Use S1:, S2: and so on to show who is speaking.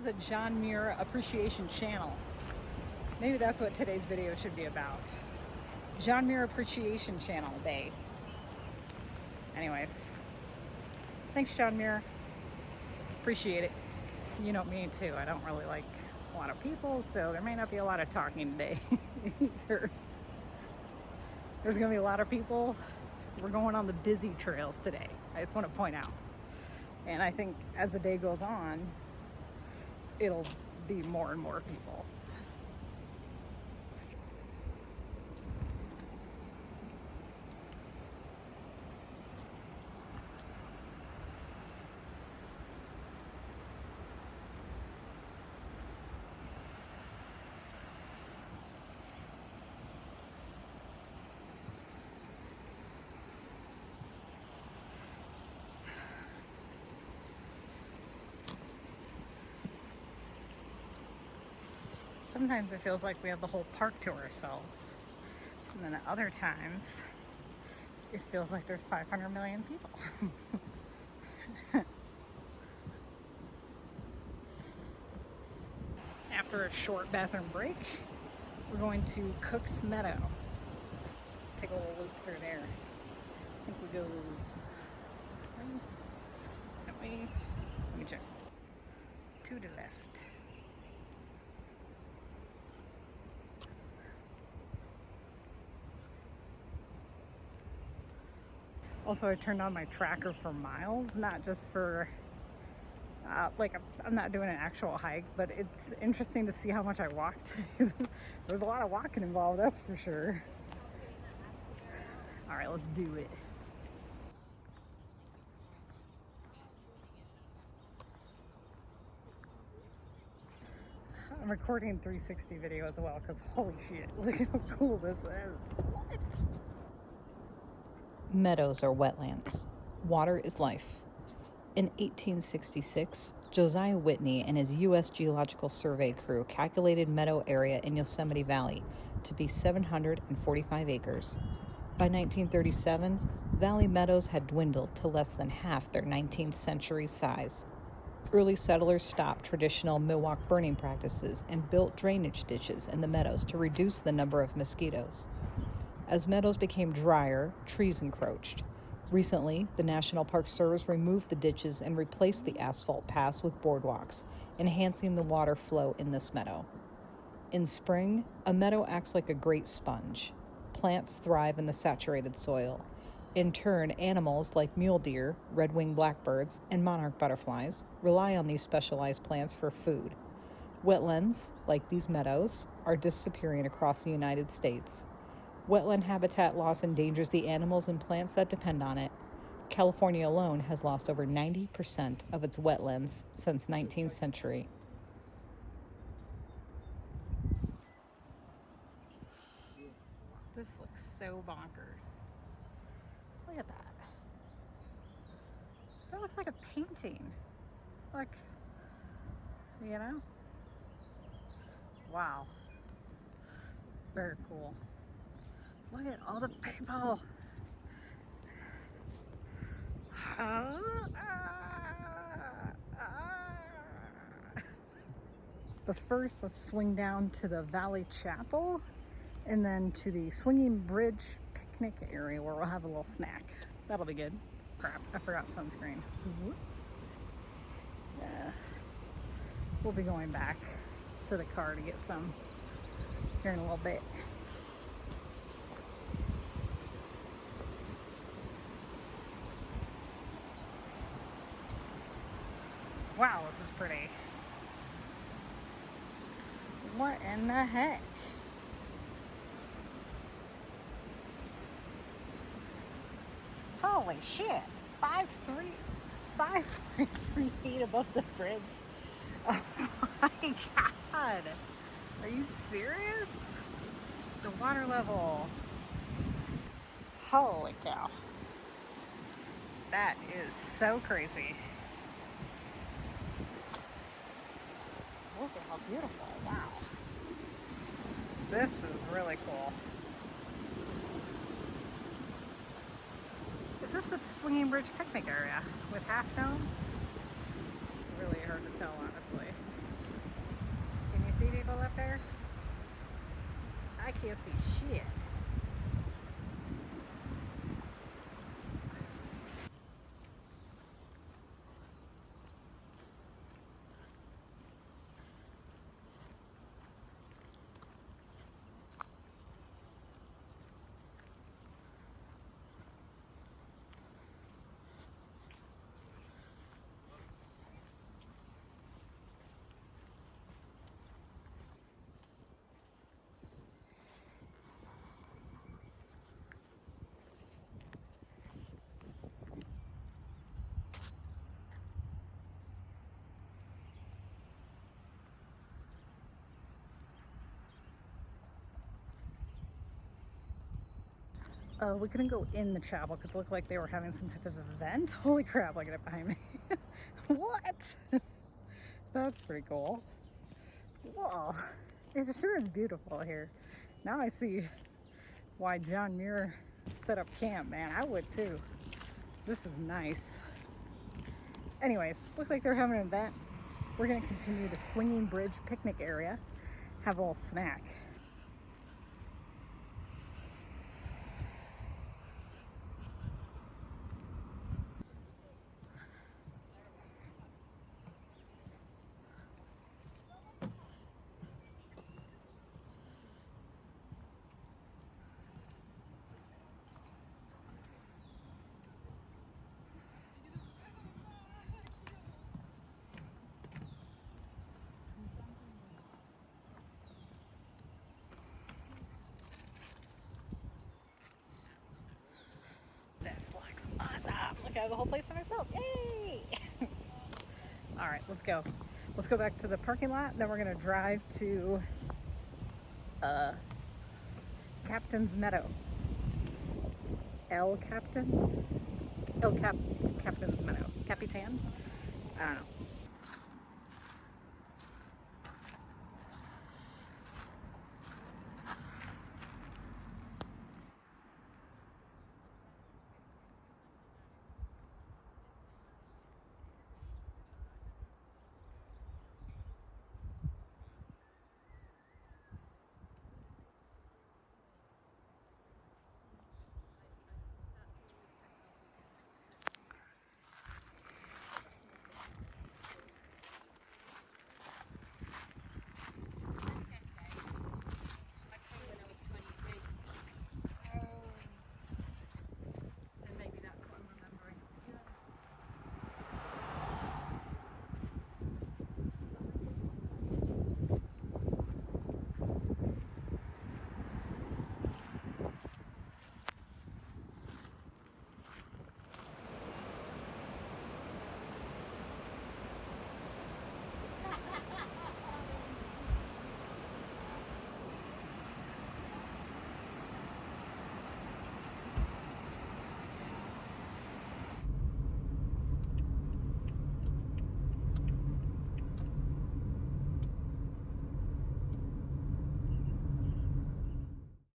S1: is a John Muir appreciation channel. Maybe that's what today's video should be about. John Muir Appreciation Channel Day. Anyways, thanks John Muir. Appreciate it. You know me too. I don't really like a lot of people, so there may not be a lot of talking today either. There's gonna be a lot of people. We're going on the busy trails today. I just want to point out. And I think as the day goes on, it'll be more and more people. Sometimes it feels like we have the whole park to ourselves. And then at other times, it feels like there's 500 million people. After a short bathroom break, we're going to Cook's Meadow. Take a little loop through there. I think we go that way. Let me check. To the left. Also, I turned on my tracker for miles, not just for, I'm not doing an actual hike, but it's interesting to see how much I walked today. There's a lot of walking involved, that's for sure. All right, let's do it. I'm recording 360 video as well, because holy shit, look at how cool this is. What?
S2: Meadows are wetlands. Water is life. In 1866, Josiah Whitney and his U.S. Geological Survey crew calculated meadow area in Yosemite Valley to be 745 acres. By 1937, valley meadows had dwindled to less than half their 19th century size. Early settlers stopped traditional Milwaukee burning practices and built drainage ditches in the meadows to reduce the number of mosquitoes. As meadows became drier, trees encroached. Recently, the National Park Service removed the ditches and replaced the asphalt paths with boardwalks, enhancing the water flow in this meadow. In spring, a meadow acts like a great sponge. Plants thrive in the saturated soil. In turn, animals like mule deer, red-winged blackbirds, and monarch butterflies rely on these specialized plants for food. Wetlands, like these meadows, are disappearing across the United States. Wetland habitat loss endangers the animals and plants that depend on it. California alone has lost over 90% of its wetlands since 19th century.
S1: This looks so bonkers. Look at that. That looks like a painting. Like, you know? Wow. Very cool. Look at all the people. But first, let's swing down to the Valley Chapel and then to the Swinging Bridge picnic area where we'll have a little snack. That'll be good. Crap, I forgot sunscreen. Whoops. Yeah. We'll be going back to the car to get some here in a little bit. Wow, this is pretty. What in the heck? Holy shit. 5.3 feet above the bridge. Oh my god. Are you serious? The water level. Holy cow. That is so crazy. Look at how beautiful. Wow. This is really cool. Is this the Swinging Bridge picnic area with Half Dome? It's really hard to tell, honestly. there? I can't see shit. We couldn't go in the chapel because it looked like they were having some type of event. Holy crap, look at it behind me. What? That's pretty cool. Whoa. It sure is beautiful here. Now I see why John Muir set up camp, man. I would too. This is nice. Anyways, looks like they're having an event. We're gonna continue the swinging bridge picnic area, have a little snack. This looks awesome. Look, I have the whole place to myself. Yay! All right, let's go. Let's go back to the parking lot. Then we're gonna drive to Captain's Meadow. Captain's Meadow. Capitan? I don't know.